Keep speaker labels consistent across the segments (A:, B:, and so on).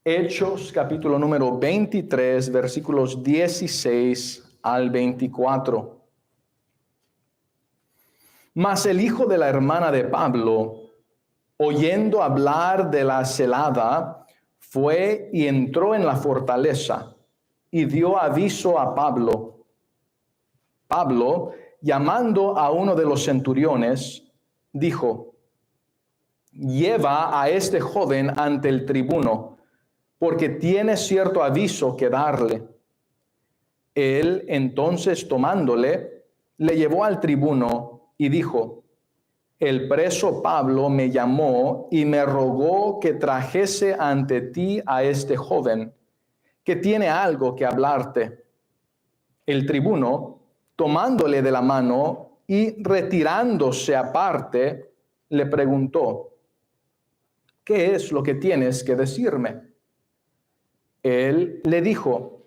A: Hechos, capítulo número 23, versículos 16 al 24. Mas el hijo de la hermana de Pablo, oyendo hablar de la celada, fue y entró en la fortaleza y dio aviso a Pablo. Pablo, llamando a uno de los centuriones, dijo: lleva a este joven ante el tribuno, porque tiene cierto aviso que darle. Él entonces, tomándole, le llevó al tribuno y dijo: el preso Pablo me llamó y me rogó que trajese ante ti a este joven, que tiene algo que hablarte. El tribuno, tomándole de la mano y retirándose aparte, le preguntó: ¿qué es lo que tienes que decirme? Él le dijo: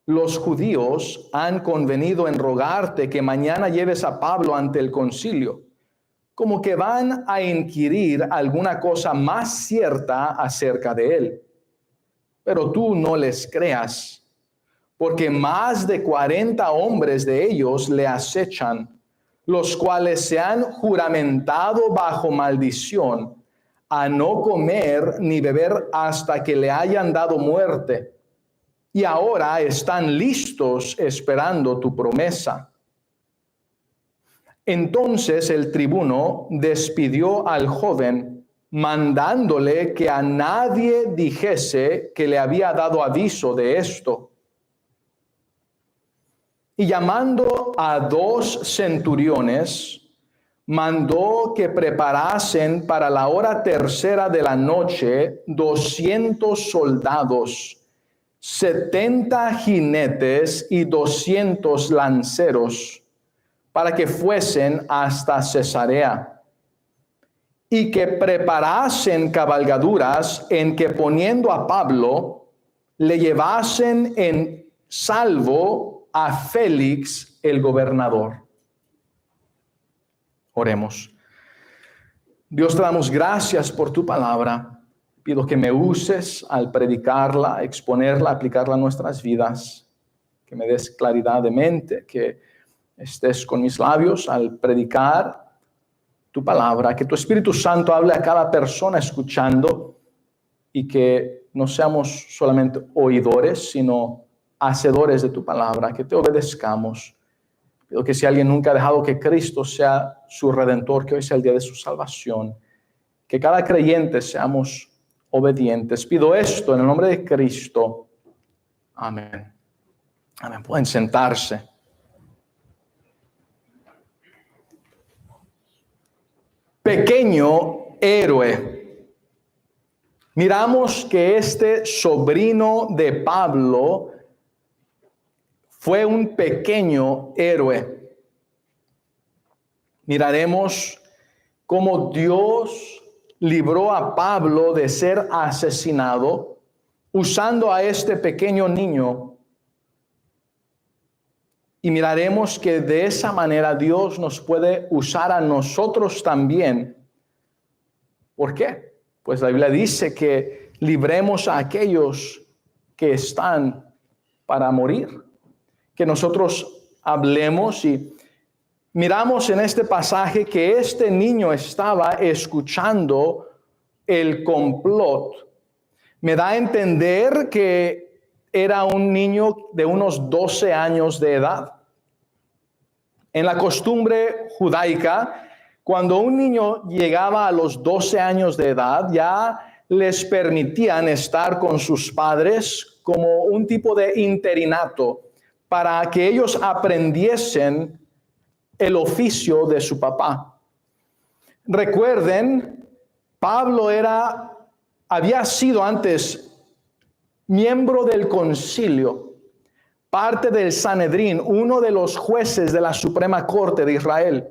A: los judíos han convenido en rogarte que mañana lleves a Pablo ante el concilio, como que van a inquirir alguna cosa más cierta acerca de él. Pero tú no les creas, porque más de 40 hombres de ellos le acechan, los cuales se han juramentado bajo maldición a no comer ni beber hasta que le hayan dado muerte. Y ahora están listos esperando tu promesa. Entonces el tribuno despidió al joven, mandándole que a nadie dijese que le había dado aviso de esto. Y llamando a 2 centuriones, mandó que preparasen para la hora tercera de la noche 200 soldados, 70 jinetes y 200 lanceros, para que fuesen hasta Cesarea, y que preparasen cabalgaduras en que, poniendo a Pablo, le llevasen en salvo a Félix el gobernador. Oremos. Dios, te damos gracias por tu palabra. Pido que me uses al predicarla, exponerla, aplicarla a nuestras vidas, que me des claridad de mente, que estés con mis labios al predicar tu palabra, que tu Espíritu Santo hable a cada persona escuchando y que no seamos solamente oidores, sino hacedores de tu palabra, que te obedezcamos. Pido que si alguien nunca ha dejado que Cristo sea su Redentor, que hoy sea el día de su salvación, que cada creyente seamos obedientes. Pido esto en el nombre de Cristo. Amén. Amén. Pueden sentarse. Pequeño héroe. Miramos que este sobrino de Pablo fue un pequeño héroe. Miraremos cómo Dios libró a Pablo de ser asesinado usando a este pequeño niño. Y miraremos que de esa manera Dios nos puede usar a nosotros también. ¿Por qué? Pues la Biblia dice que libremos a aquellos que están para morir. Que nosotros hablemos y miramos en este pasaje que este niño estaba escuchando el complot. Me da a entender que era un niño de unos 12 años de edad. En la costumbre judaica, cuando un niño llegaba a los 12 años de edad, ya les permitían estar con sus padres como un tipo de interinato para que ellos aprendiesen el oficio de su papá. Recuerden, Pablo había sido antes miembro del concilio, parte del Sanedrín, uno de los jueces de la Suprema Corte de Israel.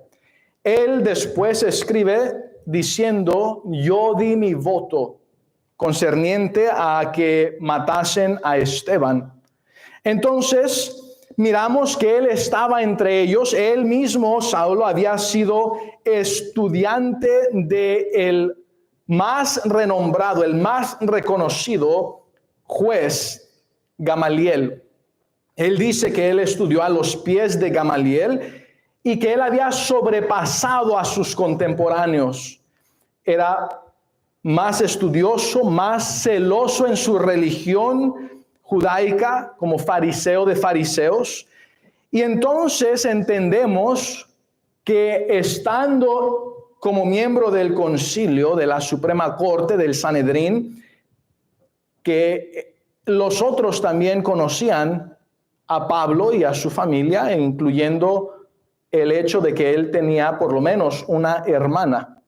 A: Él después escribe diciendo: yo di mi voto concerniente a que matasen a Esteban. Entonces, miramos que él estaba entre ellos. Él mismo, Saulo, había sido estudiante del más renombrado, el más reconocido juez Gamaliel. Él dice que él estudió a los pies de Gamaliel y que él había sobrepasado a sus contemporáneos. Era más estudioso, más celoso en su religión judaica, como fariseo de fariseos. Y entonces entendemos que estando como miembro del concilio de la Suprema Corte del Sanedrín, que los otros también conocían a Pablo y a su familia, incluyendo el hecho de que él tenía por lo menos una hermana.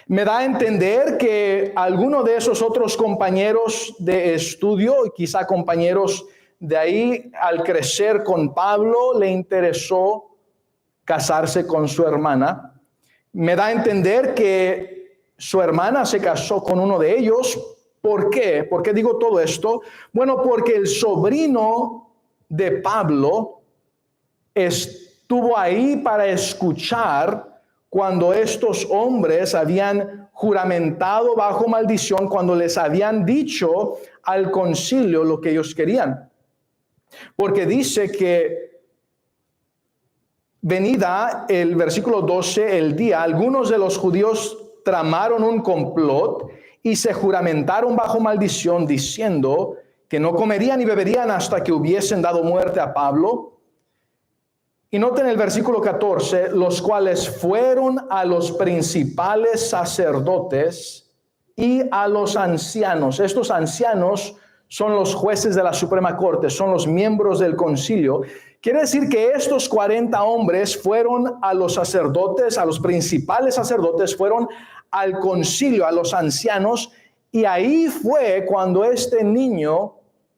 A: Me da a entender que alguno de esos otros compañeros de estudio, quizá compañeros de ahí, al crecer con Pablo, le interesó casarse con su hermana. Me da a entender que su hermana se casó con uno de ellos. ¿Por qué? ¿Por qué digo todo esto? Bueno, porque el sobrino de Pablo estuvo ahí para escuchar cuando estos hombres habían juramentado bajo maldición, cuando les habían dicho al concilio lo que ellos querían. Porque dice que venida el versículo 12, el día, algunos de los judíos tramaron un complot y se juramentaron bajo maldición diciendo que no comerían ni beberían hasta que hubiesen dado muerte a Pablo. Y noten el versículo 14, los cuales fueron a los principales sacerdotes y a los ancianos. Estos ancianos son los jueces de la Suprema Corte, son los miembros del concilio. Quiere decir que estos 40 hombres fueron a los sacerdotes, a los principales sacerdotes, fueron al concilio, a los ancianos, y ahí fue cuando este niño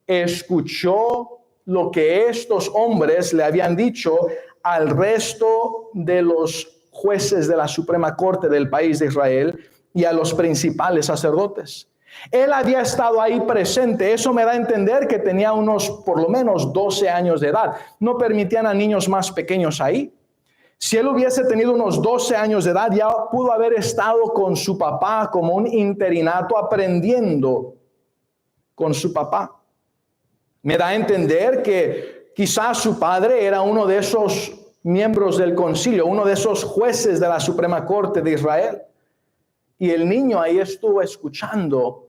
A: escuchó lo que estos hombres le habían dicho al resto de los jueces de la Suprema Corte del país de Israel y a los principales sacerdotes. Él había estado ahí presente. Eso me da a entender que tenía unos por lo menos 12 años de edad. No permitían a niños más pequeños ahí. Si él hubiese tenido unos 12 años de edad, ya pudo haber estado con su papá como un interinato aprendiendo con su papá. Me da a entender que quizás su padre era uno de esos miembros del concilio, uno de esos jueces de la Suprema Corte de Israel. Y el niño ahí estuvo escuchando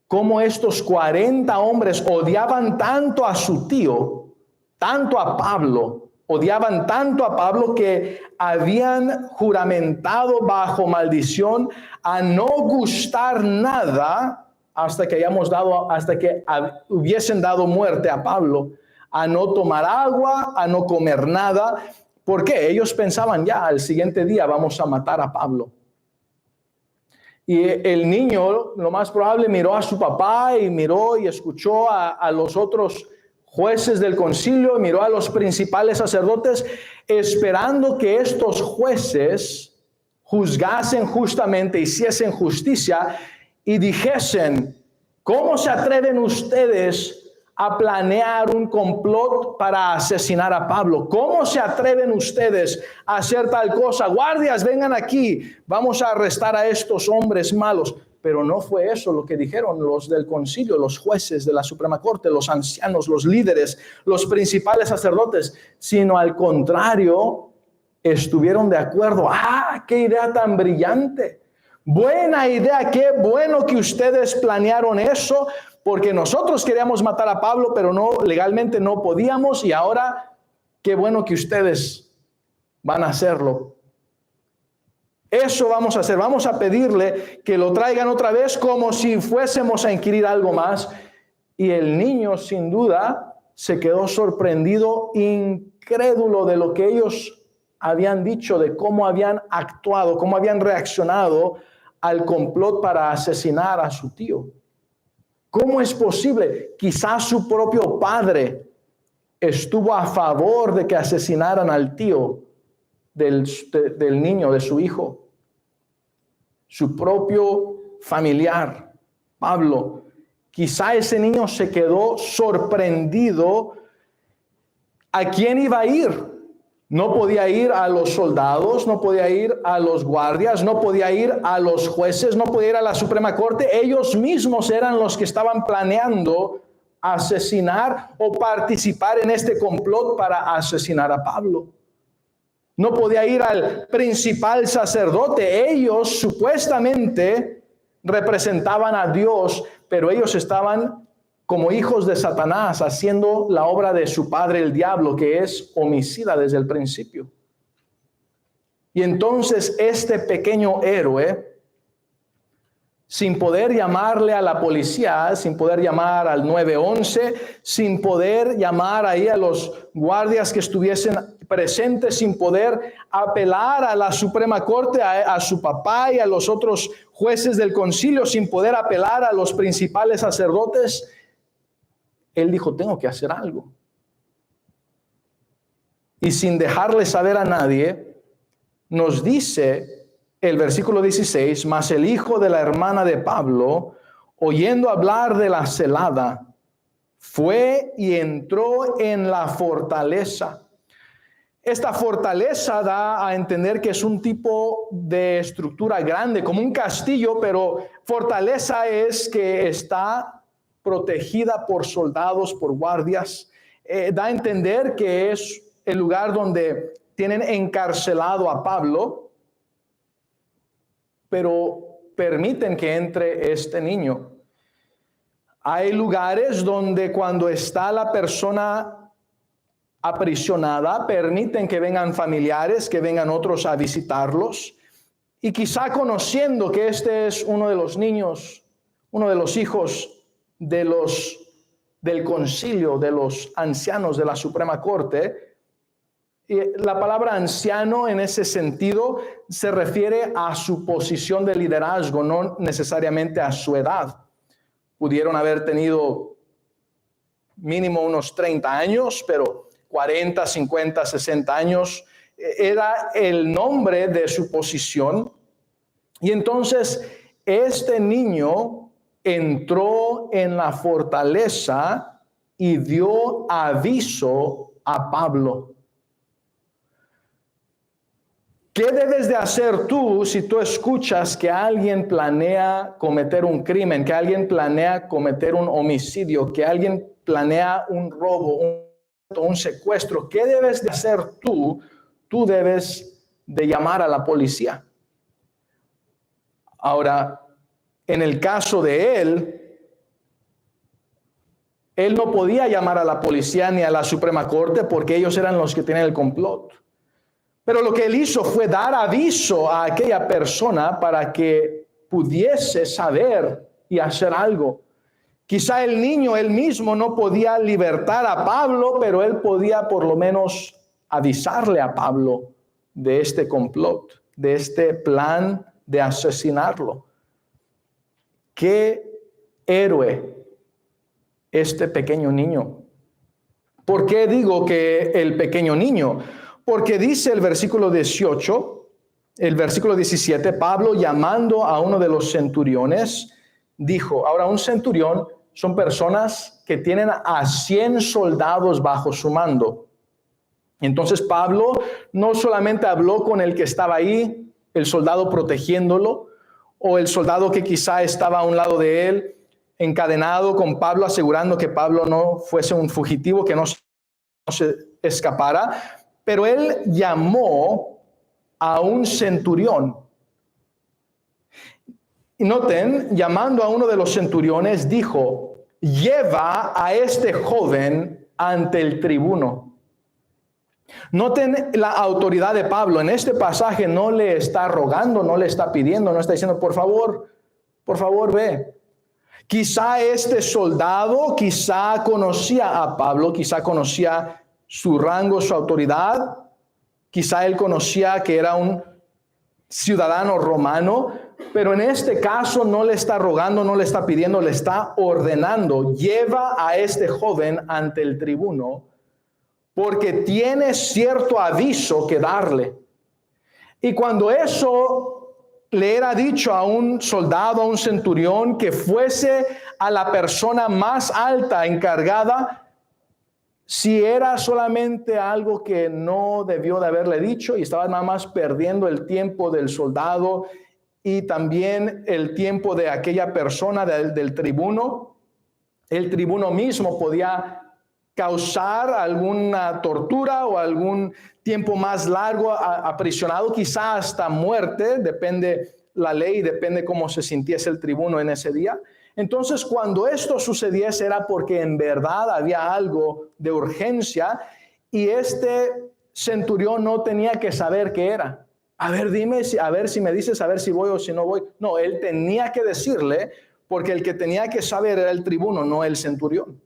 A: cómo estos 40 hombres odiaban tanto a su tío, tanto a Pablo, odiaban tanto a Pablo que habían juramentado bajo maldición a no gustar nada hasta que hubiesen dado muerte a Pablo, a no tomar agua, a no comer nada. ¿Por qué? Ellos pensaban ya, al siguiente día vamos a matar a Pablo. Y el niño, lo más probable, miró a su papá y miró y escuchó a los otros jueces del concilio, y miró a los principales sacerdotes, esperando que estos jueces juzgasen justamente, hiciesen justicia y dijesen: ¿cómo se atreven ustedes a planear un complot para asesinar a Pablo? ¿Cómo se atreven ustedes a hacer tal cosa? Guardias, vengan aquí, vamos a arrestar a estos hombres malos. Pero no fue eso lo que dijeron los del concilio, los jueces de la Suprema Corte, los ancianos, los líderes, los principales sacerdotes, sino al contrario, estuvieron de acuerdo. ¡Ah, qué idea tan brillante! Buena idea, qué bueno que ustedes planearon eso, porque nosotros queríamos matar a Pablo, pero no, legalmente no podíamos, y ahora qué bueno que ustedes van a hacerlo. Eso vamos a hacer, vamos a pedirle que lo traigan otra vez como si fuésemos a inquirir algo más. Y el niño sin duda se quedó sorprendido, incrédulo de lo que ellos habían dicho, de cómo habían actuado, cómo habían reaccionado al complot para asesinar a su tío. ¿Cómo es posible? Quizás su propio padre estuvo a favor de que asesinaran al tío del niño, de su hijo. Su propio familiar, Pablo. Quizá ese niño se quedó sorprendido. ¿A quién iba a ir? No podía ir a los soldados, no podía ir a los guardias, no podía ir a los jueces, no podía ir a la Suprema Corte. Ellos mismos eran los que estaban planeando asesinar o participar en este complot para asesinar a Pablo. No podía ir al principal sacerdote. Ellos supuestamente representaban a Dios, pero ellos estaban como hijos de Satanás, haciendo la obra de su padre el diablo, que es homicida desde el principio. Y entonces este pequeño héroe, sin poder llamarle a la policía, sin poder llamar al 911, sin poder llamar ahí a los guardias que estuviesen presentes, sin poder apelar a la Suprema Corte, a su papá y a los otros jueces del concilio, sin poder apelar a los principales sacerdotes, él dijo, tengo que hacer algo. Y sin dejarle saber a nadie, nos dice el versículo 16, mas el hijo de la hermana de Pablo, oyendo hablar de la celada, fue y entró en la fortaleza. Esta fortaleza da a entender que es un tipo de estructura grande, como un castillo, pero fortaleza es que está protegida por soldados, por guardias. Da a entender que es el lugar donde tienen encarcelado a Pablo, pero permiten que entre este niño. Hay lugares donde cuando está la persona aprisionada, permiten que vengan familiares, que vengan otros a visitarlos, y quizá conociendo que este es uno de los niños, uno de los hijos del concilio, de los ancianos de la Suprema Corte. Y la palabra anciano en ese sentido se refiere a su posición de liderazgo, no necesariamente a su edad. Pudieron haber tenido mínimo unos 30 años, pero 40, 50, 60 años era el nombre de su posición. Y entonces este niño entró en la fortaleza y dio aviso a Pablo. ¿Qué debes de hacer tú si tú escuchas que alguien planea cometer un crimen, que alguien planea cometer un homicidio, que alguien planea un robo, un secuestro? ¿Qué debes de hacer tú? Tú debes de llamar a la policía. Ahora, en el caso de él no podía llamar a la policía ni a la Suprema Corte porque ellos eran los que tenían el complot. Pero lo que él hizo fue dar aviso a aquella persona para que pudiese saber y hacer algo. Quizá el niño él mismo no podía libertar a Pablo, pero él podía por lo menos avisarle a Pablo de este complot, de este plan de asesinarlo. ¡Qué héroe este pequeño niño! ¿Por qué digo que el pequeño niño? Porque dice el versículo 18, el versículo 17, Pablo llamando a uno de los centuriones, dijo, ahora un centurión son personas que tienen a 100 soldados bajo su mando. Entonces Pablo no solamente habló con el que estaba ahí, el soldado protegiéndolo, o el soldado que quizá estaba a un lado de él, encadenado con Pablo, asegurando que Pablo no fuese un fugitivo, que no se escapara, pero él llamó a un centurión. Y noten, llamando a uno de los centuriones, dijo, lleva a este joven ante el tribuno. Noten la autoridad de Pablo. En este pasaje no le está rogando, no le está pidiendo, no está diciendo, por favor, ve. Quizá este soldado, quizá conocía a Pablo, quizá conocía su rango, su autoridad, quizá él conocía que era un ciudadano romano, pero en este caso no le está rogando, no le está pidiendo, le está ordenando, lleva a este joven ante el tribuno, porque tiene cierto aviso que darle. Y cuando eso le era dicho a un soldado, a un centurión, que fuese a la persona más alta encargada, si era solamente algo que no debió de haberle dicho y estaba nada más perdiendo el tiempo del soldado y también el tiempo de aquella persona, del tribuno. El tribuno mismo podía causar alguna tortura o algún tiempo más largo aprisionado, quizá hasta muerte, depende la ley, depende cómo se sintiese el tribuno en ese día. Entonces, cuando esto sucediese era porque en verdad había algo de urgencia y este centurión no tenía que saber qué era. A ver, dime, a ver si me dices, a ver si voy o si no voy. No, él tenía que decirle, porque el que tenía que saber era el tribuno, no el centurión.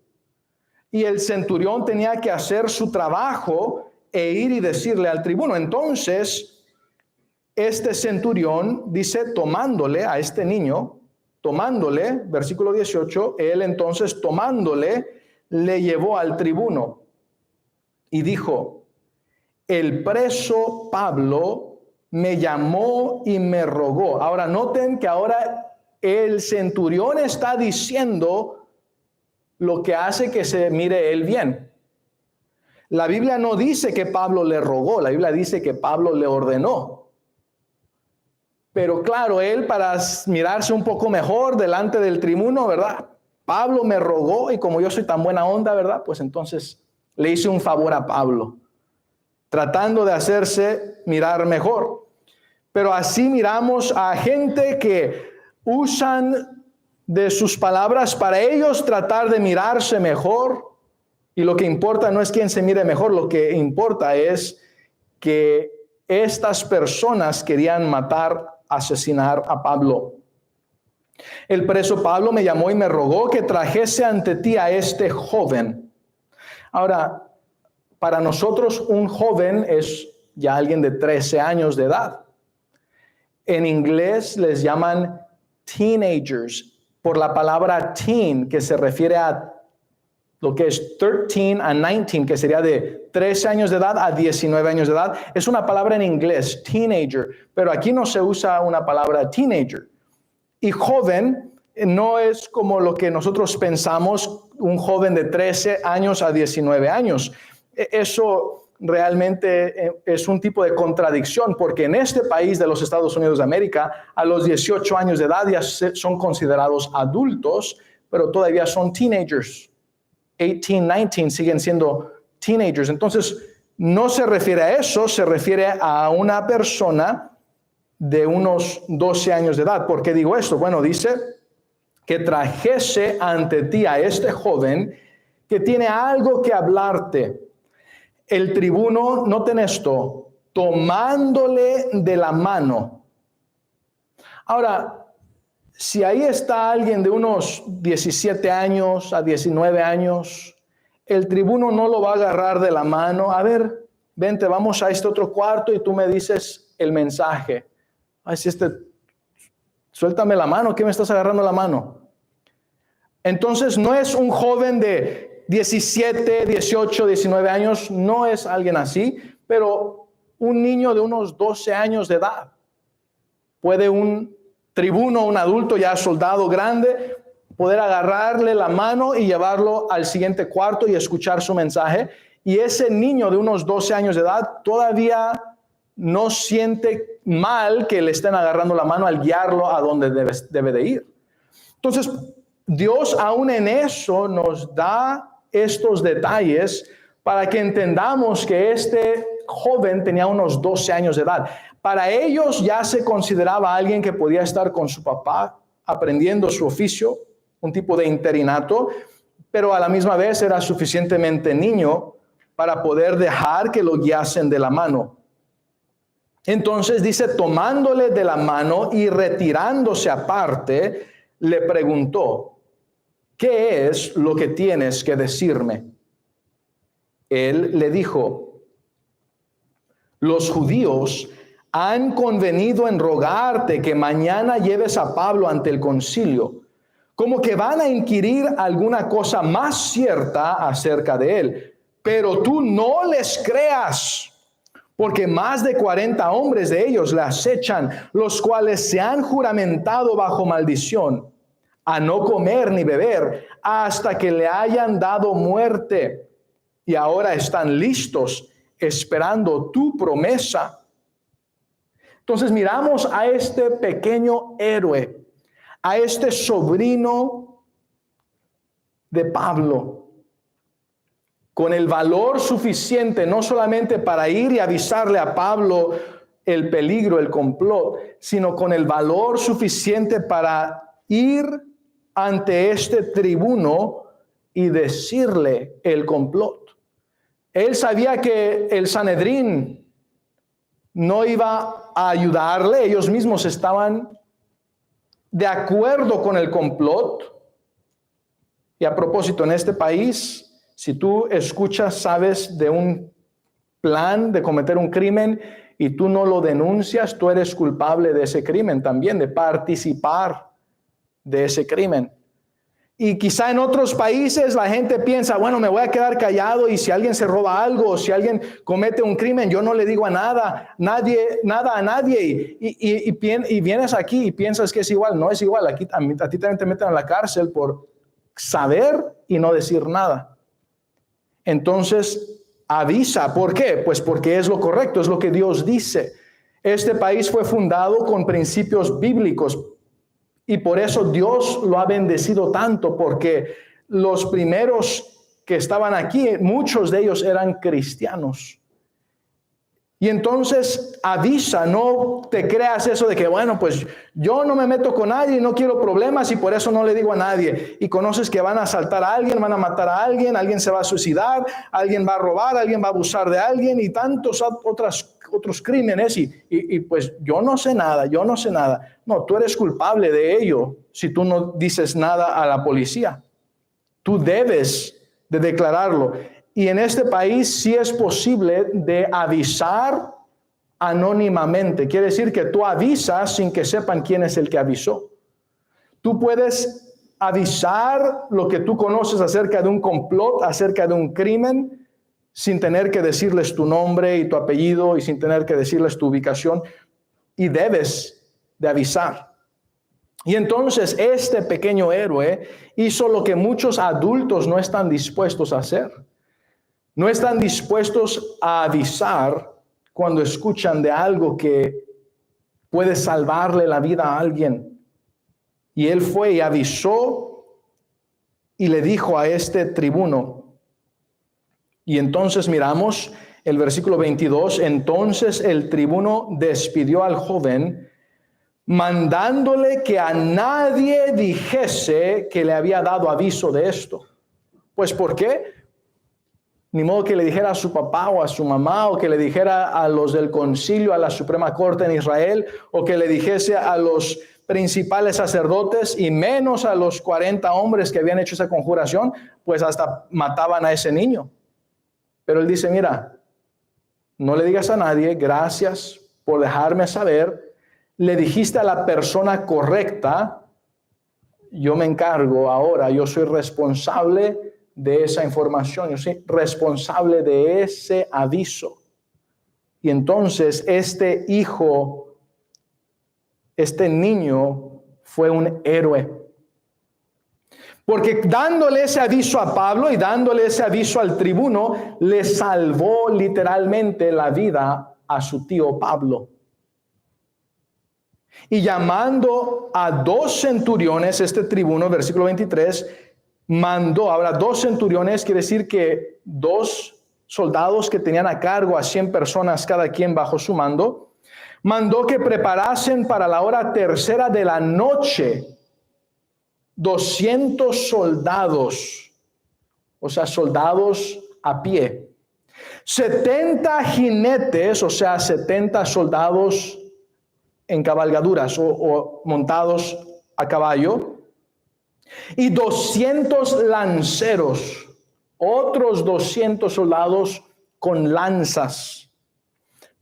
A: Y el centurión tenía que hacer su trabajo e ir y decirle al tribuno. Entonces, este centurión dice, tomándole a este niño, tomándole, versículo 18, él entonces tomándole, le llevó al tribuno y dijo, el preso Pablo me llamó y me rogó. Ahora noten que ahora el centurión está diciendo lo que hace que se mire él bien. La Biblia no dice que Pablo le rogó, la Biblia dice que Pablo le ordenó. Pero claro, él para mirarse un poco mejor delante del tribuno, ¿verdad? Pablo me rogó y como yo soy tan buena onda, ¿verdad? Pues entonces le hice un favor a Pablo, tratando de hacerse mirar mejor. Pero así miramos a gente que usan de sus palabras para ellos tratar de mirarse mejor, y lo que importa no es quién se mire mejor, lo que importa es que estas personas querían matar, asesinar a Pablo. El preso Pablo me llamó y me rogó que trajese ante ti a este joven. Ahora, para nosotros un joven es ya alguien de 13 años de edad. En inglés les llaman teenagers, por la palabra teen, que se refiere a lo que es 13 a 19, que sería de 13 años de edad a 19 años de edad. Es una palabra en inglés, teenager, pero aquí no se usa una palabra teenager. Y joven no es como lo que nosotros pensamos, un joven de 13 años a 19 años. Eso realmente es un tipo de contradicción, porque en este país de los Estados Unidos de América, a los 18 años de edad ya son considerados adultos, pero todavía son teenagers. 18, 19 siguen siendo teenagers. Entonces, no se refiere a eso, se refiere a una persona de unos 12 años de edad. ¿Por qué digo esto? Bueno, dice que trajese ante ti a este joven que tiene algo que hablarte. El tribuno, noten esto, tomándole de la mano. Ahora, si ahí está alguien de unos 17 años a 19 años, el tribuno no lo va a agarrar de la mano. A ver, vente, vamos a este otro cuarto y tú me dices el mensaje. Ay, si suéltame la mano, ¿qué me estás agarrando la mano? Entonces no es un joven de 17, 18, 19 años, no es alguien así, pero un niño de unos 12 años de edad. Puede un tribuno, un adulto ya soldado grande, poder agarrarle la mano y llevarlo al siguiente cuarto y escuchar su mensaje. Y ese niño de unos 12 años de edad todavía no siente mal que le estén agarrando la mano al guiarlo a donde debe de ir. Entonces, Dios aún en eso nos da estos detalles para que entendamos que este joven tenía unos 12 años de edad. Para ellos ya se consideraba alguien que podía estar con su papá aprendiendo su oficio, un tipo de interinato, pero a la misma vez era suficientemente niño para poder dejar que lo guiasen de la mano. Entonces dice, tomándole de la mano y retirándose aparte, le preguntó, ¿qué es lo que tienes que decirme? Él le dijo, los judíos han convenido en rogarte que mañana lleves a Pablo ante el concilio, como que van a inquirir alguna cosa más cierta acerca de él. Pero tú no les creas, porque más de 40 hombres de ellos le acechan, los cuales se han juramentado bajo maldición a no comer ni beber hasta que le hayan dado muerte. y ahora están listos esperando tu promesa. Entonces miramos a este pequeño héroe, a este sobrino de Pablo, con el valor suficiente no solamente para ir y avisarle a Pablo el peligro, el complot, sino con el valor suficiente para ir ante este tribuno y decirle el complot. Él sabía que el Sanedrín no iba a ayudarle, ellos mismos estaban de acuerdo con el complot. Y a propósito, en este país, si tú escuchas, sabes de un plan de cometer un crimen y tú no lo denuncias, tú eres culpable de ese crimen también, de participar de ese crimen. Y quizá en otros países la gente piensa, bueno, me voy a quedar callado y si alguien se roba algo o si alguien comete un crimen, yo no le digo nada a nadie. Y vienes aquí y piensas que es igual. No es igual. Aquí a ti también te meten a la cárcel por saber y no decir nada. Entonces, avisa. ¿Por qué? Pues porque es lo correcto, es lo que Dios dice. Este país fue fundado con principios bíblicos. Y por eso Dios lo ha bendecido tanto, porque los primeros que estaban aquí, muchos de ellos eran cristianos. Y entonces avisa, no te creas eso de que, bueno, pues yo no me meto con nadie, no quiero problemas y por eso no le digo a nadie. Y conoces que van a asaltar a alguien, van a matar a alguien se va a suicidar, alguien va a robar, alguien va a abusar de alguien y tantos otros crímenes. Y pues yo no sé nada. No, tú eres culpable de ello si tú no dices nada a la policía. Tú debes de declararlo. Y en este país sí es posible de avisar anónimamente. Quiere decir que tú avisas sin que sepan quién es el que avisó. Tú puedes avisar lo que tú conoces acerca de un complot, acerca de un crimen, sin tener que decirles tu nombre y tu apellido y sin tener que decirles tu ubicación. Y debes de avisar. Y entonces este pequeño héroe hizo lo que muchos adultos no están dispuestos a hacer. No están dispuestos a avisar cuando escuchan de algo que puede salvarle la vida a alguien. Y él fue y avisó y le dijo a este tribuno. Y entonces miramos el versículo 22. Entonces el tribuno despidió al joven, mandándole que a nadie dijese que le había dado aviso de esto. Pues ¿por qué? Ni modo que le dijera a su papá o a su mamá, o que le dijera a los del concilio, a la Suprema Corte en Israel, o que le dijese a los principales sacerdotes y menos a los 40 hombres que habían hecho esa conjuración, pues hasta mataban a ese niño. Pero él dice, mira, no le digas a nadie, gracias por dejarme saber, le dijiste a la persona correcta, yo me encargo ahora, yo soy responsable de esa información, yo soy responsable de ese aviso. Y entonces este hijo, este niño fue un héroe. Porque dándole ese aviso a Pablo y dándole ese aviso al tribuno, le salvó literalmente la vida a su tío Pablo. Y llamando a 2 centuriones, este tribuno, versículo 23, mandó, ahora 2 centuriones quiere decir que 2 soldados que tenían a cargo a 100 personas cada quien bajo su mando, mandó que preparasen para la hora tercera de la noche 200 soldados, o sea, soldados a pie, 70 jinetes, o sea, 70 soldados en cabalgaduras o montados a caballo, y 200 lanceros, otros 200 soldados con lanzas,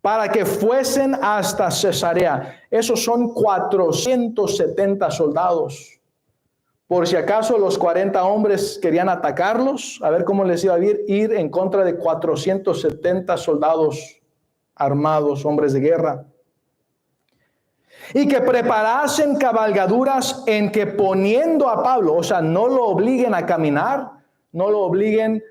A: para que fuesen hasta Cesarea. Esos son 470 soldados. Por si acaso los 40 hombres querían atacarlos, a ver cómo les iba a ir en contra de 470 soldados armados, hombres de guerra. Y que preparasen cabalgaduras en que poniendo a Pablo, o sea, no lo obliguen a caminar, no lo obliguen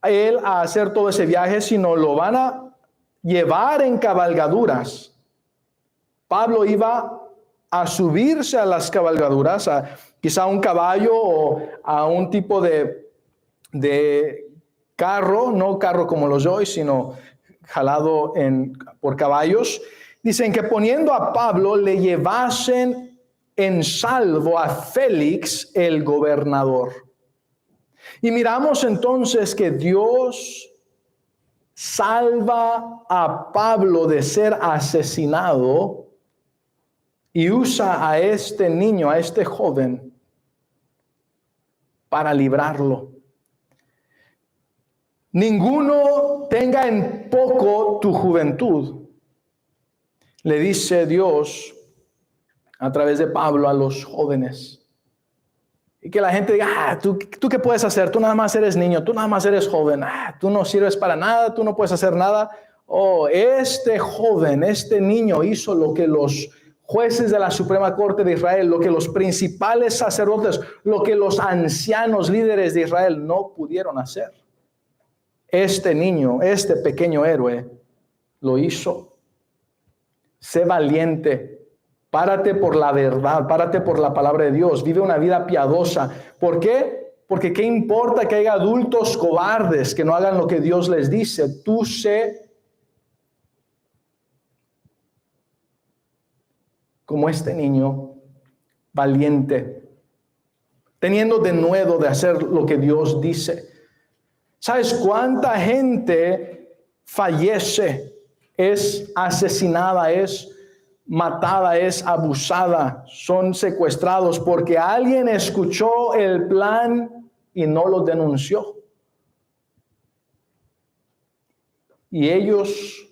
A: él a hacer todo ese viaje, sino lo van a llevar en cabalgaduras. Pablo iba a subirse a las cabalgaduras, quizá a un caballo o a un tipo de carro, no carro como los de hoy, sino jalado por caballos. Dicen que poniendo a Pablo le llevasen en salvo a Félix, el gobernador. Y miramos entonces que Dios salva a Pablo de ser asesinado y usa a este niño, a este joven, para librarlo. Ninguno tenga en poco tu juventud, le dice Dios a través de Pablo a los jóvenes. Y que la gente diga, ¿tú qué puedes hacer? Tú nada más eres niño, tú nada más eres joven, tú no sirves para nada, tú no puedes hacer nada. Oh, este joven, este niño hizo lo que los jueces de la Suprema Corte de Israel, lo que los principales sacerdotes, lo que los ancianos líderes de Israel no pudieron hacer. Este niño, este pequeño héroe, lo hizo. Sé valiente. Párate por la verdad, párate por la palabra de Dios, vive una vida piadosa. ¿Por qué? Porque ¿qué importa que haya adultos cobardes que no hagan lo que Dios les dice? Tú sé como este niño, valiente, teniendo denuedo de hacer lo que Dios dice. ¿Sabes cuánta gente fallece, es asesinada, es matada, es abusada, son secuestrados porque alguien escuchó el plan y no lo denunció? Y ellos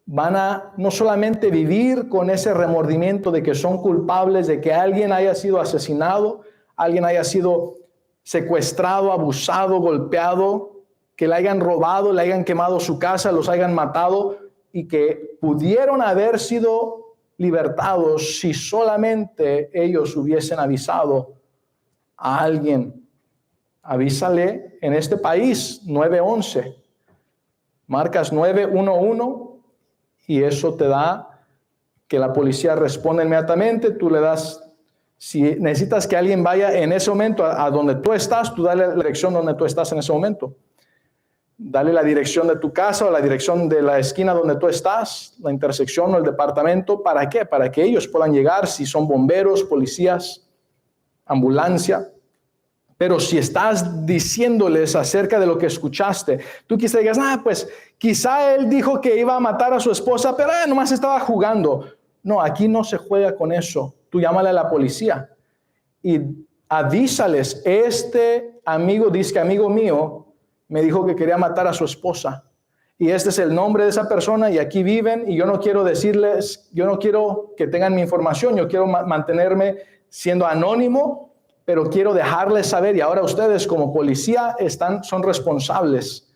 A: van a no solamente vivir con ese remordimiento de que son culpables de que alguien haya sido asesinado, alguien haya sido secuestrado, abusado, golpeado, que le hayan robado, le hayan quemado su casa, los hayan matado y que pudieron haber sido libertados si solamente ellos hubiesen avisado a alguien. Avísale en este país, 911, marcas 911 y eso te da que la policía responda inmediatamente. Tú le das, si necesitas que alguien vaya en ese momento a donde tú estás, tú dale la dirección donde tú estás en ese momento. Dale la dirección de tu casa o la dirección de la esquina donde tú estás, la intersección o el departamento. ¿Para qué? Para que ellos puedan llegar, si son bomberos, policías, ambulancia. Pero si estás diciéndoles acerca de lo que escuchaste, tú quizás digas, pues quizá él dijo que iba a matar a su esposa, pero nomás estaba jugando. No, aquí no se juega con eso. Tú llámale a la policía y avísales, este amigo, dice que amigo mío, me dijo que quería matar a su esposa. Y este es el nombre de esa persona y aquí viven y yo no quiero decirles, yo no quiero que tengan mi información, yo quiero mantenerme siendo anónimo, pero quiero dejarles saber y ahora ustedes como policía son responsables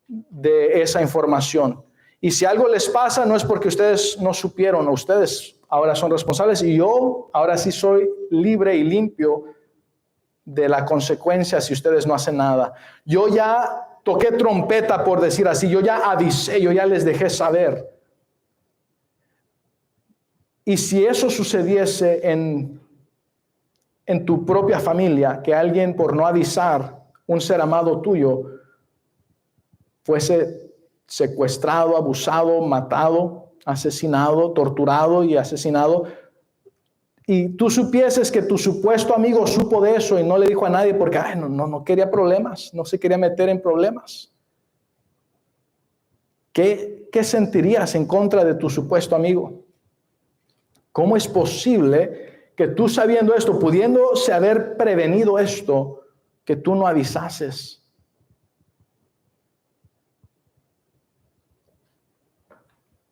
A: de esa información. Y si algo les pasa no es porque ustedes no supieron, ustedes ahora son responsables y yo ahora sí soy libre y limpio de la consecuencia si ustedes no hacen nada. Yo ya toqué trompeta, por decir así, yo ya avisé, yo ya les dejé saber. Y si eso sucediese en tu propia familia, que alguien por no avisar, un ser amado tuyo, fuese secuestrado, abusado, matado, asesinado, torturado y asesinado, y tú supieses que tu supuesto amigo supo de eso y no le dijo a nadie porque no quería problemas, no se quería meter en problemas. ¿Qué sentirías en contra de tu supuesto amigo? ¿Cómo es posible que tú sabiendo esto, pudiéndose haber prevenido esto, que tú no avisases?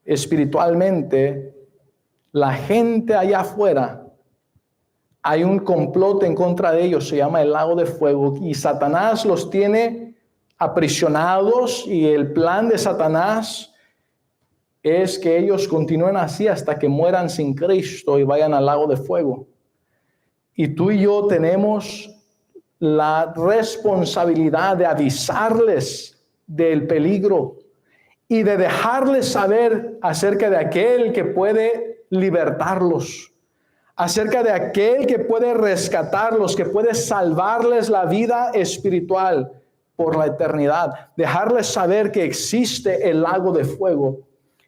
A: Espiritualmente, la gente allá afuera, hay un complot en contra de ellos, se llama el lago de fuego, y Satanás los tiene aprisionados y el plan de Satanás es que ellos continúen así hasta que mueran sin Cristo y vayan al lago de fuego. Y tú y yo tenemos la responsabilidad de avisarles del peligro y de dejarles saber acerca de aquel que puede libertarlos, acerca de aquel que puede rescatarlos, que puede salvarles la vida espiritual por la eternidad. Dejarles saber que existe el lago de fuego,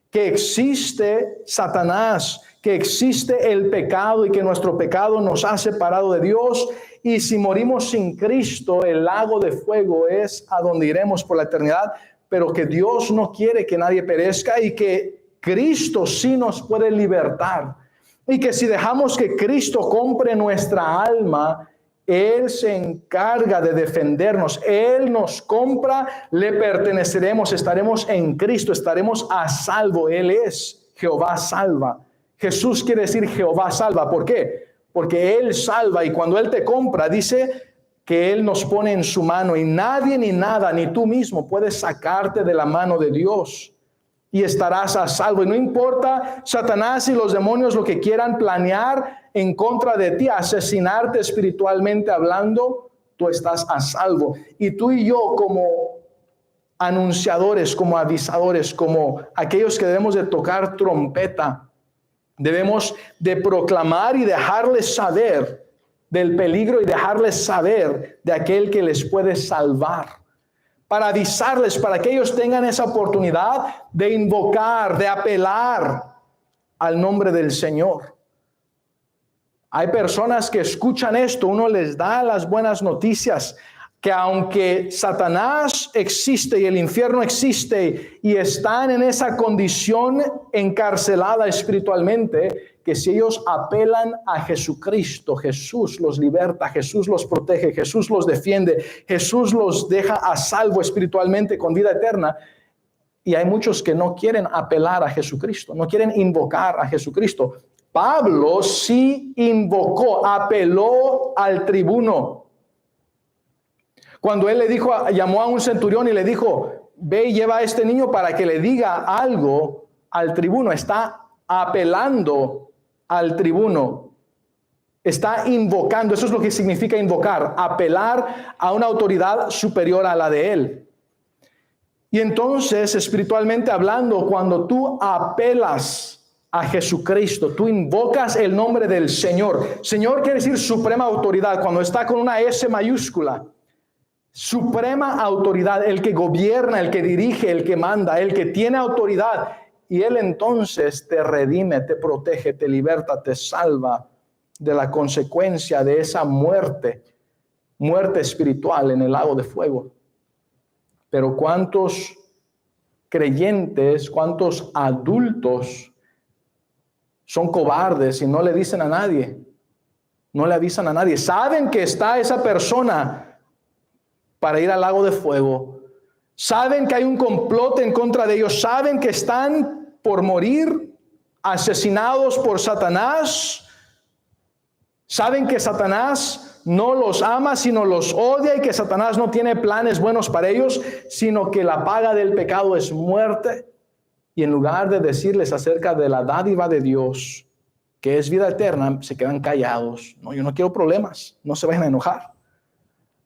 A: que existe Satanás, que existe el pecado y que nuestro pecado nos ha separado de Dios. Y si morimos sin Cristo, el lago de fuego es a donde iremos por la eternidad, pero que Dios no quiere que nadie perezca y que Cristo sí nos puede libertar. Y que si dejamos que Cristo compre nuestra alma, Él se encarga de defendernos. Él nos compra, le perteneceremos, estaremos en Cristo, estaremos a salvo. Él es Jehová salva. Jesús quiere decir Jehová salva. ¿Por qué? Porque Él salva, y cuando Él te compra, dice que Él nos pone en su mano, y nadie ni nada, ni tú mismo puedes sacarte de la mano de Dios, y estarás a salvo. Y no importa Satanás y los demonios lo que quieran planear en contra de ti, asesinarte espiritualmente hablando, tú estás a salvo. Y tú y yo, como anunciadores, como avisadores, como aquellos que debemos de tocar trompeta, debemos de proclamar y dejarles saber del peligro y dejarles saber de aquel que les puede salvar, para avisarles, para que ellos tengan esa oportunidad de invocar, de apelar al nombre del Señor. Hay personas que escuchan esto, uno les da las buenas noticias, que aunque Satanás existe y el infierno existe y están en esa condición encarcelada espiritualmente, que si ellos apelan a Jesucristo, Jesús los liberta, Jesús los protege, Jesús los defiende, Jesús los deja a salvo espiritualmente con vida eterna. Y hay muchos que no quieren apelar a Jesucristo, no quieren invocar a Jesucristo. Pablo sí invocó, apeló al tribuno. Cuando él le dijo, llamó a un centurión y le dijo, ve y lleva a este niño para que le diga algo al tribuno. Está apelando al tribuno. Está invocando. Eso es lo que significa invocar, apelar a una autoridad superior a la de él. Y entonces, espiritualmente hablando, cuando tú apelas a Jesucristo, tú invocas el nombre del Señor. Señor quiere decir suprema autoridad, cuando está con una S mayúscula. Suprema autoridad, el que gobierna, el que dirige, el que manda, el que tiene autoridad. Y Él entonces te redime, te protege, te liberta, te salva de la consecuencia de esa muerte espiritual en el lago de fuego. Pero ¿cuántos creyentes, cuántos adultos son cobardes y no le dicen a nadie? No le avisan a nadie. Saben que está esa persona para ir al lago de fuego. Saben que hay un complot en contra de ellos. Saben que están por morir asesinados por Satanás. Saben que Satanás no los ama, sino los odia, y que Satanás no tiene planes buenos para ellos, sino que la paga del pecado es muerte. Y en lugar de decirles acerca de la dádiva de Dios, que es vida eterna, se quedan callados. No, yo no quiero problemas, no se vayan a enojar.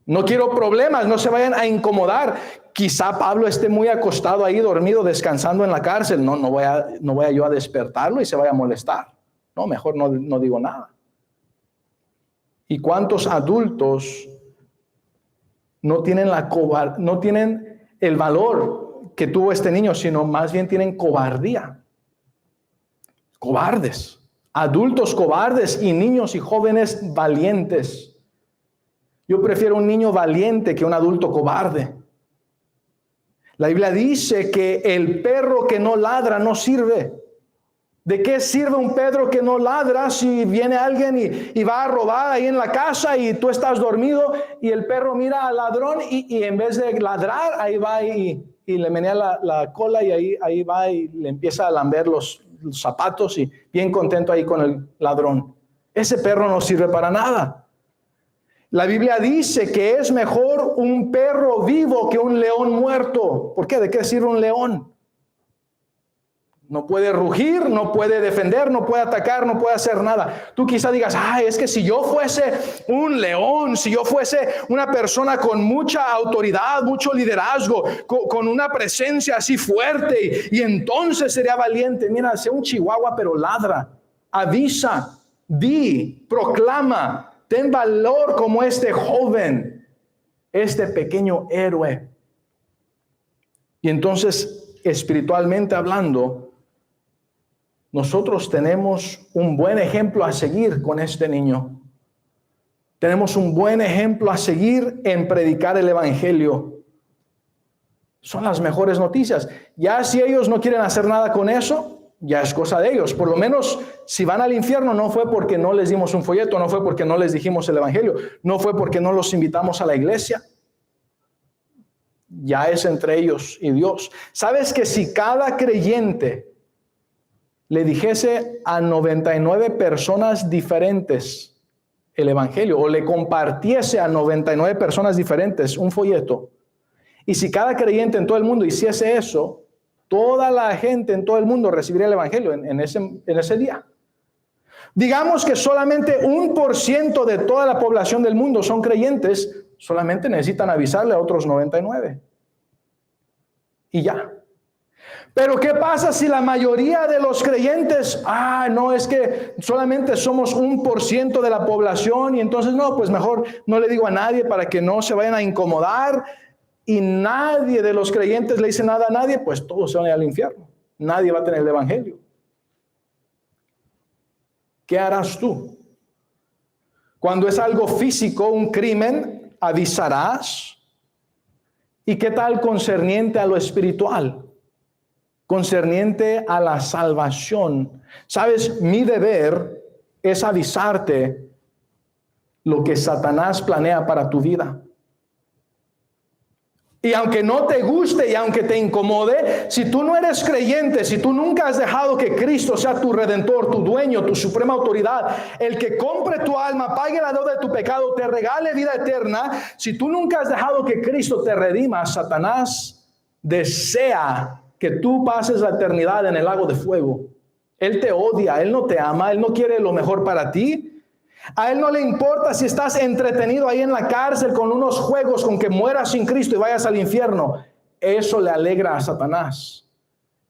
A: No quiero problemas, no se vayan a incomodar. Quizá Pablo esté muy acostado ahí, dormido, descansando en la cárcel. No voy a yo a despertarlo y se vaya a molestar. No, mejor no digo nada. ¿Y cuántos adultos no tienen no tienen el valor que tuvo este niño, sino más bien tienen cobardía? Cobardes. Adultos cobardes y niños y jóvenes valientes. Yo prefiero un niño valiente que un adulto cobarde. La Biblia dice que el perro que no ladra no sirve. ¿De qué sirve un perro que no ladra si viene alguien y va a robar ahí en la casa y tú estás dormido y el perro mira al ladrón y en vez de ladrar, ahí va y le menea la cola y ahí va y le empieza a lamber los zapatos y bien contento ahí con el ladrón? Ese perro no sirve para nada. La Biblia dice que es mejor un perro vivo que un león muerto. ¿Por qué? ¿De qué sirve un león? No puede rugir, no puede defender, no puede atacar, no puede hacer nada. Tú quizá digas, es que si yo fuese un león, si yo fuese una persona con mucha autoridad, mucho liderazgo, con una presencia así fuerte, y entonces sería valiente. Mira, sea un chihuahua, pero ladra, avisa, di, proclama, ten valor como este joven, este pequeño héroe. Y entonces, espiritualmente hablando, nosotros tenemos un buen ejemplo a seguir con este niño. Tenemos un buen ejemplo a seguir en predicar el evangelio. Son las mejores noticias. Ya si ellos no quieren hacer nada con eso, ya es cosa de ellos. Por lo menos si van al infierno no fue porque no les dimos un folleto, no fue porque no les dijimos el evangelio, no fue porque no los invitamos a la iglesia. Ya es entre ellos y Dios. ¿Sabes que si cada creyente le dijese a 99 personas diferentes el evangelio, o le compartiese a 99 personas diferentes un folleto, y si cada creyente en todo el mundo hiciese eso, toda la gente en todo el mundo recibiría el evangelio en ese día? Digamos que solamente 1% de toda la población del mundo son creyentes, solamente necesitan avisarle a otros 99. Y ya. Pero ¿qué pasa si la mayoría de los creyentes, no, es que solamente somos 1% de la población y entonces no, pues mejor no le digo a nadie para que no se vayan a incomodar, y nadie de los creyentes le dice nada a nadie? Pues todos se van a ir al infierno. Nadie va a tener el evangelio. ¿Qué harás tú? Cuando es algo físico, un crimen, avisarás. ¿Y qué tal concerniente a lo espiritual? Concerniente a la salvación. ¿Sabes? Mi deber es avisarte lo que Satanás planea para tu vida. Y aunque no te guste y aunque te incomode, si tú no eres creyente, si tú nunca has dejado que Cristo sea tu redentor, tu dueño, tu suprema autoridad, el que compre tu alma, pague la deuda de tu pecado, te regale vida eterna, si tú nunca has dejado que Cristo te redima, Satanás desea que tú pases la eternidad en el lago de fuego. Él te odia, Él no te ama, Él no quiere lo mejor para ti. A Él no le importa si estás entretenido ahí en la cárcel con unos juegos, con que mueras sin Cristo y vayas al infierno. Eso le alegra a Satanás.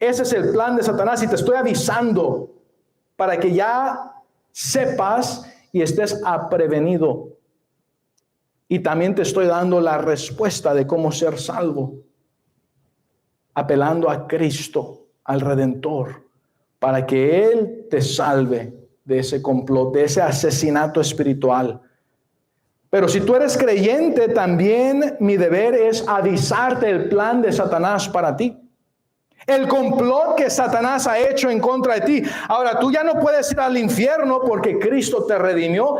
A: Ese es el plan de Satanás, y te estoy avisando para que ya sepas y estés prevenido. Y también te estoy dando la respuesta de cómo ser salvo, apelando a Cristo, al Redentor, para que Él te salve de ese complot, de ese asesinato espiritual. Pero si tú eres creyente, también mi deber es avisarte el plan de Satanás para ti. El complot que Satanás ha hecho en contra de ti. Ahora, tú ya no puedes ir al infierno porque Cristo te redimió.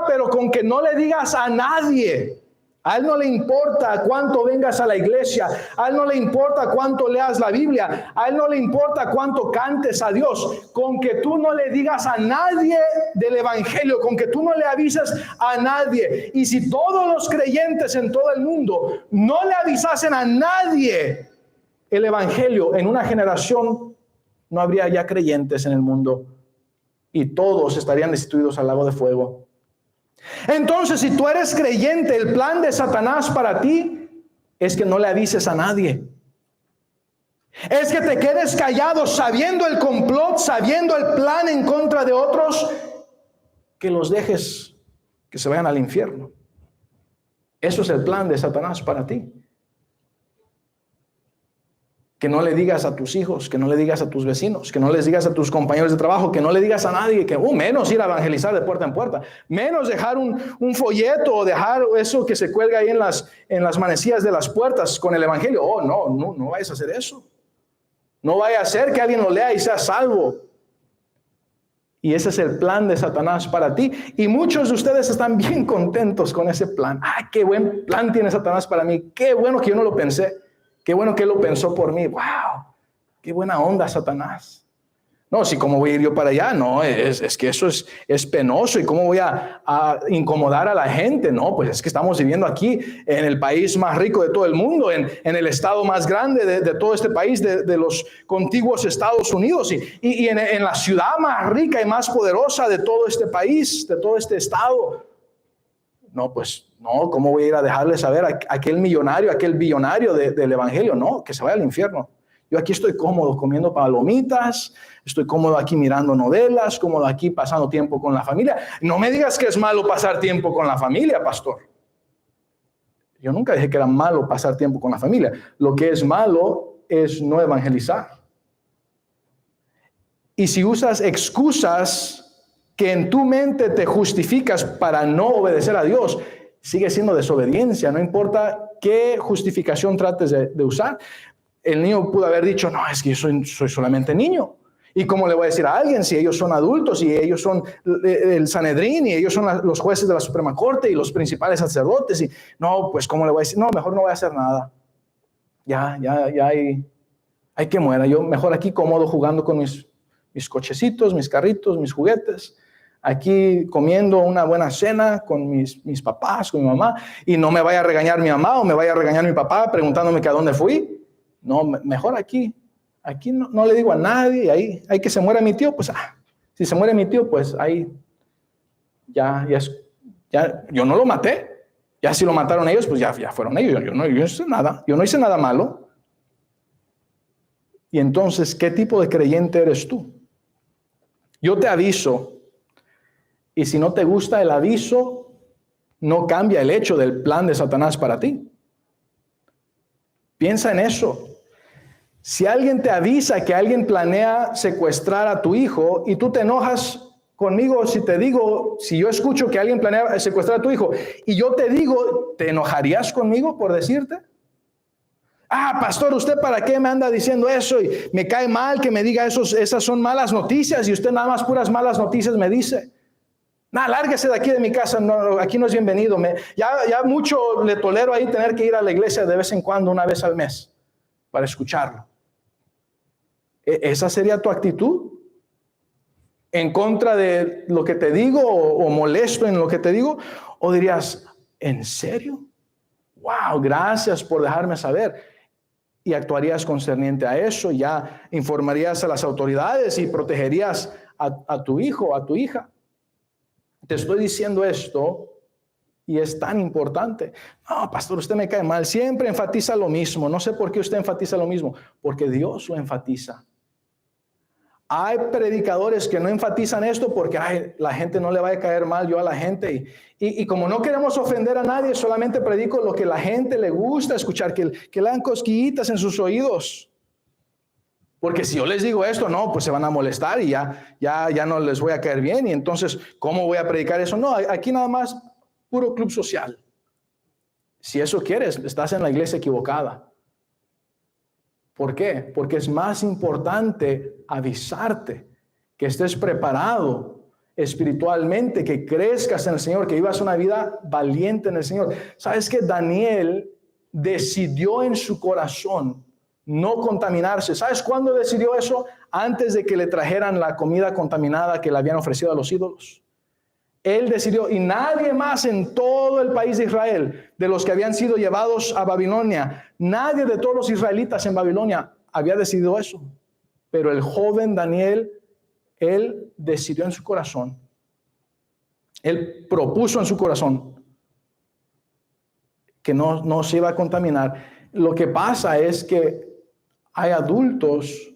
A: Pero con que no le digas a nadie. A Él no le importa cuánto vengas a la iglesia. A Él no le importa cuánto leas la Biblia. A Él no le importa cuánto cantes a Dios. Con que tú no le digas a nadie del evangelio. Con que tú no le avises a nadie. Y si todos los creyentes en todo el mundo no le avisasen a nadie el evangelio, en una generación no habría ya creyentes en el mundo. Y todos estarían destituidos al lago de fuego. Entonces, si tú eres creyente, el plan de Satanás para ti es que no le avises a nadie. Es que te quedes callado sabiendo el complot, sabiendo el plan en contra de otros, que los dejes que se vayan al infierno. Eso es el plan de Satanás para ti. Que no le digas a tus hijos, que no le digas a tus vecinos, que no les digas a tus compañeros de trabajo, que no le digas a nadie, que menos ir a evangelizar de puerta en puerta, menos dejar un folleto o dejar eso que se cuelga ahí en las manecillas de las puertas con el evangelio. No vayas a hacer eso. No vaya a ser que alguien lo lea y sea salvo. Y ese es el plan de Satanás para ti. Y muchos de ustedes están bien contentos con ese plan. Qué buen plan tiene Satanás para mí. Qué bueno que yo no lo pensé. Qué bueno que Él lo pensó por mí. ¡Wow! ¡Qué buena onda, Satanás! No, si cómo voy a ir yo para allá, no, es que eso es penoso. ¿Y cómo voy a incomodar a la gente? No, pues es que estamos viviendo aquí en el país más rico de todo el mundo, en el estado más grande de todo este país, de los contiguos Estados Unidos y en la ciudad más rica y más poderosa de todo este país, de todo este estado. No, pues no, ¿cómo voy a ir a dejarle saber a aquel millonario, aquel billonario del evangelio? No, que se vaya al infierno. Yo aquí estoy cómodo comiendo palomitas, estoy cómodo aquí mirando novelas, cómodo aquí pasando tiempo con la familia. No me digas que es malo pasar tiempo con la familia, pastor. Yo nunca dije que era malo pasar tiempo con la familia. Lo que es malo es no evangelizar. Y si usas excusas que en tu mente te justificas para no obedecer a Dios, sigue siendo desobediencia, no importa qué justificación trates de usar. El niño pudo haber dicho, no, es que yo soy solamente niño. ¿Y cómo le voy a decir a alguien si ellos son adultos y ellos son el Sanedrín y ellos son los jueces de la Suprema Corte y los principales sacerdotes? Y no, pues ¿cómo le voy a decir? No, mejor no voy a hacer nada. Ya hay que muera. Yo mejor aquí cómodo jugando con mis cochecitos, mis carritos, mis juguetes. Aquí comiendo una buena cena con mis papás, con mi mamá. Y no me vaya a regañar mi mamá o me vaya a regañar mi papá preguntándome que a dónde fui. No, mejor aquí no le digo a nadie, ahí que se muera mi tío, pues si se muere mi tío, pues ahí ya yo no lo maté, ya si lo mataron ellos, pues ya fueron ellos, yo no hice nada malo. Y entonces, ¿qué tipo de creyente eres tú? Yo te aviso, y si no te gusta el aviso, no cambia el hecho del plan de Satanás para ti. Piensa en eso. Si alguien te avisa que alguien planea secuestrar a tu hijo y tú te enojas conmigo si yo escucho que alguien planea secuestrar a tu hijo y yo te digo, ¿te enojarías conmigo por decirte? Pastor, ¿usted para qué me anda diciendo eso? Y me cae mal que me diga esas son malas noticias y usted nada más puras malas noticias me dice. Lárguese de aquí de mi casa, no, aquí no es bienvenido. Ya mucho le tolero ahí tener que ir a la iglesia de vez en cuando, una vez al mes, para escucharlo. ¿Esa sería tu actitud? ¿En contra de lo que te digo o molesto en lo que te digo? ¿O dirías, ¿en serio? Wow, gracias por dejarme saber. Y actuarías concerniente a eso, ya informarías a las autoridades y protegerías a tu hijo o a tu hija. Te estoy diciendo esto y es tan importante. No, pastor, usted me cae mal. Siempre enfatiza lo mismo. No sé por qué usted enfatiza lo mismo. Porque Dios lo enfatiza. Hay predicadores que no enfatizan esto porque la gente no le va a caer mal yo a la gente. Y como no queremos ofender a nadie, solamente predico lo que la gente le gusta escuchar, que le dan cosquillitas en sus oídos. Porque si yo les digo esto, no, pues se van a molestar y ya no les voy a caer bien. Y entonces, ¿cómo voy a predicar eso? No, aquí nada más puro club social. Si eso quieres, estás en la iglesia equivocada. ¿Por qué? Porque es más importante avisarte, que estés preparado espiritualmente, que crezcas en el Señor, que vivas una vida valiente en el Señor. ¿Sabes que Daniel decidió en su corazón no contaminarse? ¿Sabes cuándo decidió eso? Antes de que le trajeran la comida contaminada que le habían ofrecido a los ídolos. Él decidió, y nadie más en todo el país de Israel, de los que habían sido llevados a Babilonia, nadie de todos los israelitas en Babilonia había decidido eso. Pero el joven Daniel, él decidió en su corazón, él propuso en su corazón que no se iba a contaminar. Lo que pasa es que hay adultos,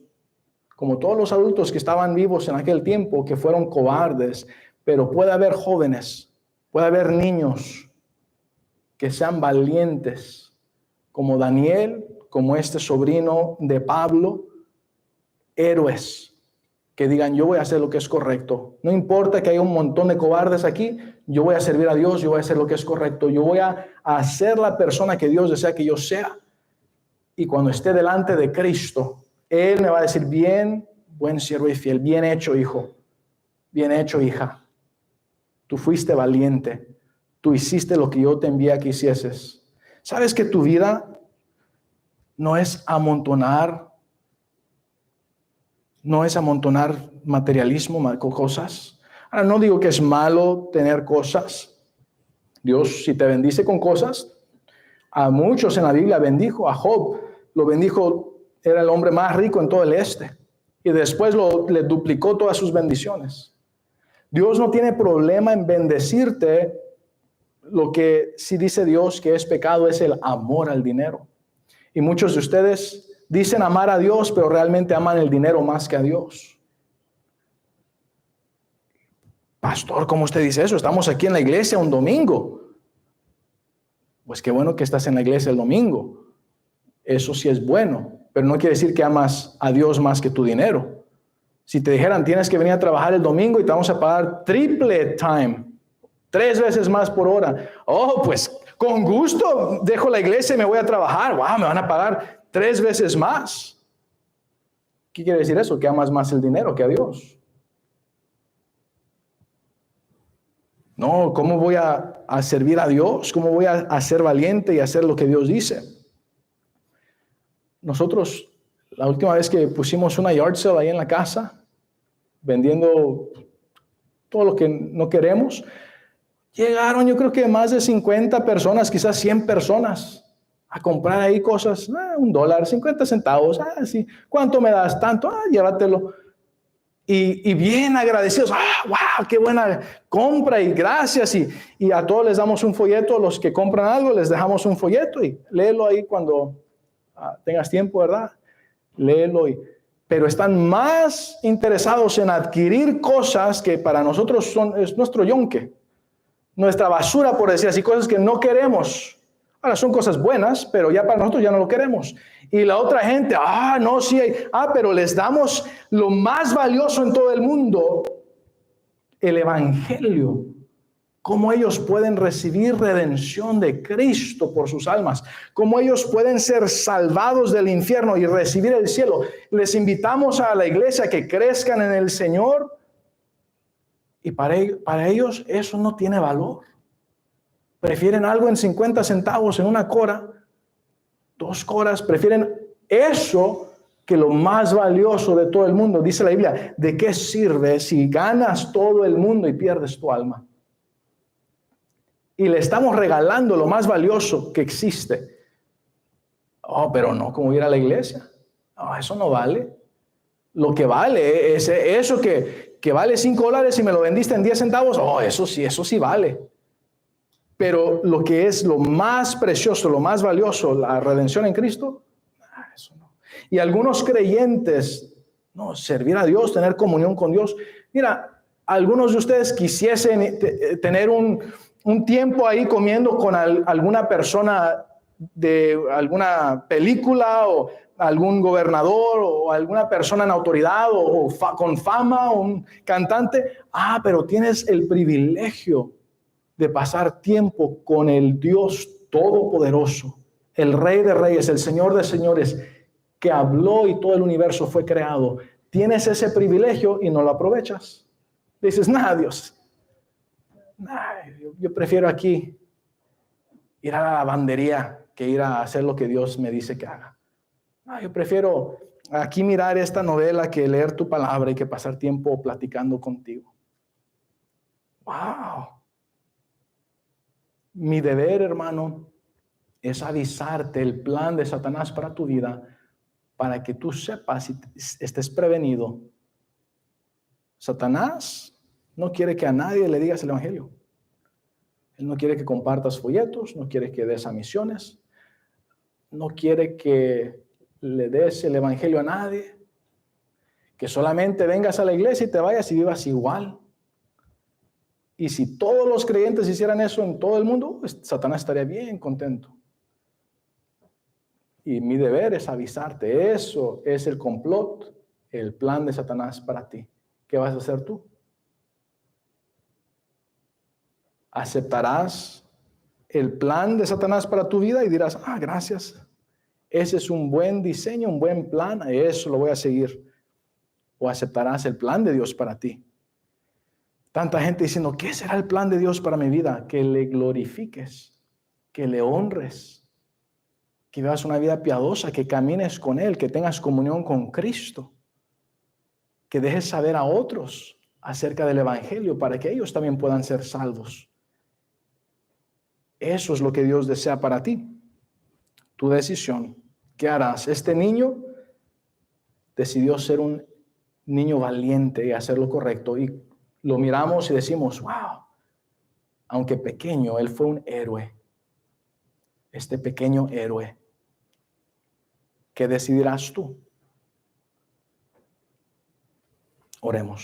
A: como todos los adultos que estaban vivos en aquel tiempo, que fueron cobardes. Pero puede haber jóvenes, puede haber niños que sean valientes, como Daniel, como este sobrino de Pablo, héroes, que digan, yo voy a hacer lo que es correcto. No importa que haya un montón de cobardes aquí, yo voy a servir a Dios, yo voy a hacer lo que es correcto, yo voy a ser la persona que Dios desea que yo sea. Y cuando esté delante de Cristo, Él me va a decir, bien, buen siervo y fiel, bien hecho, hijo, bien hecho, hija. Tú fuiste valiente. Tú hiciste lo que yo te envié a que hicieses. ¿Sabes que tu vida no es amontonar no es amontonar materialismo, cosas. Ahora, no digo que es malo tener cosas. Dios, si te bendice con cosas, a muchos en la Biblia bendijo. A Job lo bendijo, era el hombre más rico en todo el este. Y después le duplicó todas sus bendiciones. Dios no tiene problema en bendecirte. Lo que sí dice Dios que es pecado es el amor al dinero. Y muchos de ustedes dicen amar a Dios, pero realmente aman el dinero más que a Dios. Pastor, ¿cómo usted dice eso? Estamos aquí en la iglesia un domingo. Pues qué bueno que estás en la iglesia el domingo. Eso sí es bueno, pero no quiere decir que amas a Dios más que tu dinero. Si te dijeran, tienes que venir a trabajar el domingo y te vamos a pagar triple time, 3 veces más por hora. Oh, pues con gusto dejo la iglesia y me voy a trabajar. Wow, me van a pagar 3 veces más. ¿Qué quiere decir eso? Que amas más el dinero que a Dios. No, ¿cómo voy a servir a Dios? ¿Cómo voy a ser valiente y hacer lo que Dios dice? Nosotros, la última vez que pusimos una yard sale ahí en la casa, vendiendo todo lo que no queremos, llegaron yo creo que más de 50 personas, quizás 100 personas, a comprar ahí cosas, $1, 50 centavos, sí. ¿Cuánto me das? Tanto, llévatelo. Y bien agradecidos, wow, qué buena compra y gracias. Y a todos les damos un folleto, los que compran algo les dejamos un folleto y léelo ahí cuando tengas tiempo, ¿verdad? Léelo. Pero están más interesados en adquirir cosas que para nosotros es nuestro yunque, nuestra basura, por decir así, cosas que no queremos. Ahora son cosas buenas, pero ya para nosotros ya no lo queremos. Y la otra gente, no, sí, pero les damos lo más valioso en todo el mundo, el evangelio. Cómo ellos pueden recibir redención de Cristo por sus almas. Cómo ellos pueden ser salvados del infierno y recibir el cielo. Les invitamos a la iglesia que crezcan en el Señor. Y para ellos eso no tiene valor. Prefieren algo en 50 centavos en una cora, 2 coras, prefieren eso que lo más valioso de todo el mundo. Dice la Biblia, ¿de qué sirve si ganas todo el mundo y pierdes tu alma? Y le estamos regalando lo más valioso que existe. Pero no, como ir a la iglesia. Eso no vale. Lo que vale es eso que vale $5 y me lo vendiste en 10 centavos. Eso sí vale. Pero lo que es lo más precioso, lo más valioso, la redención en Cristo, eso no. Y algunos creyentes, servir a Dios, tener comunión con Dios. Mira, algunos de ustedes quisiesen tener un tiempo ahí comiendo con alguna persona de alguna película o algún gobernador o alguna persona en autoridad o con fama o un cantante. Pero tienes el privilegio de pasar tiempo con el Dios Todopoderoso, el Rey de Reyes, el Señor de Señores, que habló y todo el universo fue creado. Tienes ese privilegio y no lo aprovechas. Dices, Dios, yo prefiero aquí ir a la lavandería que ir a hacer lo que Dios me dice que haga. Yo prefiero aquí mirar esta novela que leer tu palabra y que pasar tiempo platicando contigo. ¡Wow! Mi deber, hermano, es avisarte el plan de Satanás para tu vida, para que tú sepas y estés prevenido. Satanás no quiere que a nadie le digas el evangelio. Él no quiere que compartas folletos, no quiere que des a misiones, no quiere que le des el evangelio a nadie, que solamente vengas a la iglesia y te vayas y vivas igual. Y si todos los creyentes hicieran eso en todo el mundo, Satanás estaría bien contento. Y mi deber es avisarte. Eso es el complot, el plan de Satanás para ti. ¿Qué vas a hacer tú? ¿Aceptarás el plan de Satanás para tu vida y dirás, gracias, ese es un buen diseño, un buen plan, eso lo voy a seguir? ¿O aceptarás el plan de Dios para ti? Tanta gente diciendo, ¿qué será el plan de Dios para mi vida? Que le glorifiques, que le honres, que vivas una vida piadosa, que camines con Él, que tengas comunión con Cristo. que dejes saber a otros acerca del Evangelio para que ellos también puedan ser salvos. Eso es lo que Dios desea para ti. Tu decisión. ¿Qué harás? Este niño decidió ser un niño valiente y hacer lo correcto, y lo miramos y decimos, wow, aunque pequeño, él fue un héroe. Este pequeño héroe. ¿Qué decidirás tú? Oremos.